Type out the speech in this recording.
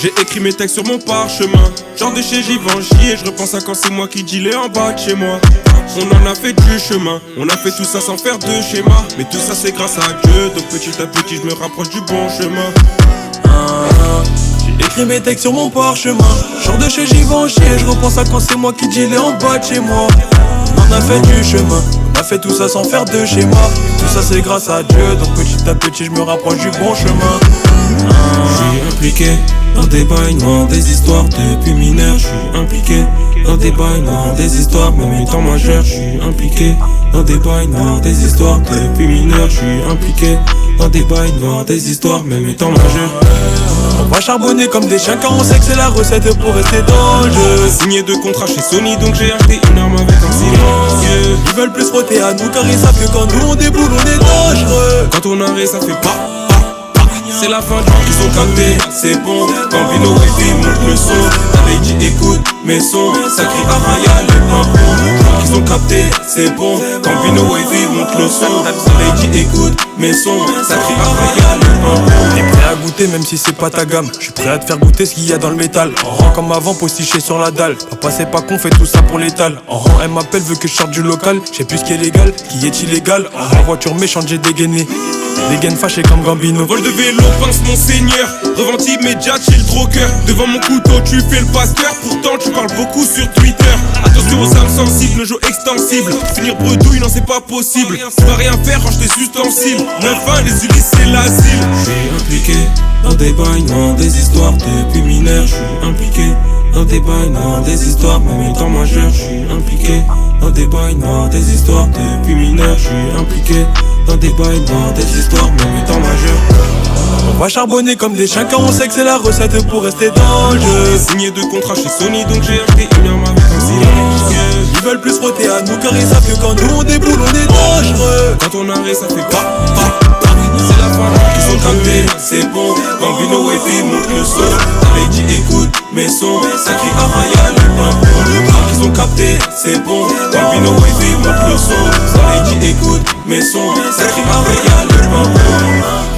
J'ai écrit mes textes sur mon parchemin. Genre de chez Givenchy et je repense à quand c'est moi qui dealais en bas de chez moi. On en a fait du chemin, on a fait tout ça sans faire de schéma. Mais tout ça c'est grâce à Dieu, donc petit à petit je me rapproche du bon chemin. J'ai écrit mes textes sur mon parchemin. Genre de chez Givenchy et je repense à quand c'est moi qui dealais en bas de chez moi. On a fait du chemin, on a fait tout ça sans faire de schéma. Tout ça c'est grâce à Dieu, donc petit à petit je me rapproche du bon chemin. Je suis impliqué dans des bails noirs, des histoires depuis mineur. Je suis impliqué dans des bails noirs, des histoires même étant majeur. Je suis impliqué dans des bails noirs, des histoires depuis mineur. Je suis impliqué dans des bails noirs, des histoires même étant majeur. On va charbonner comme des chiens car on sait que c'est la recette pour rester dans le jeu. Signé 2 contrats chez Sony donc j'ai acheté une arme avec un silencieux. Ils veulent plus frotter à nous car ils savent que quand nous on déboule on est dangereux. Quand on arrête ça fait pas. C'est la fin du jour qu'ils ont capté, c'est bon. Gambino et V monte le son. T'avais dit écoute mes sons, ça crie Araya les pimpons. Qu'ils ont capté, c'est bon. Gambino et V monte le son. T'avais dit écoute mes sons, ça crie Araya les pimpons. T'es prêt à goûter même si c'est pas ta gamme. Je suis prêt à te faire goûter ce qu'il y a dans le métal. En rang comme avant, postiché sur la dalle. Papa c'est pas con, fait tout ça pour l'étal. En rang elle m'appelle, veut que je sorte du local. Je sais plus ce qui est légal, qui est illégal. En rang voiture méchante j'ai dégainé. Les gaines fâchées comme Gambino. Vol de vélo, pince mon seigneur. Revente immédiate chez le drogueur. Devant mon couteau tu fais le pasteur. Pourtant tu parles beaucoup sur Twitter. Attention aux âmes sensibles, le jeu extensible. Finir bredouille, non c'est pas possible. Tu vas rien faire, range tes ustensiles. 9-1, les Ulysses c'est l'asile. Je suis impliqué dans des bails noirs, des histoires depuis mineur. Je suis impliqué dans des bails noirs, des histoires même étant majeur. Je suis impliqué dans des bails noirs, des histoires depuis mineur. Je suis impliqué dans des bails noirs, des histoires même étant majeur. On va charbonner comme des chiens car on sait que c'est la recette pour rester dans le jeu. Signé 2 contrats chez Sony donc j'ai acheté une arme avec un silencieux. Ils veulent plus frotter à nous car ils savent que quand nous on déboule on est dangereux. Quand on arrête ça fait pas. C'est la fin qu'ils ont capté, c'est bon. Gambino et V monte le son. T'avais dit écoute mes sons, ça crie Araya les pimpons. Qu'ils ont capté, c'est bon. Gambino et V monte le son. T'avais dit écoute mes sons, ça crie Araya les pimpons.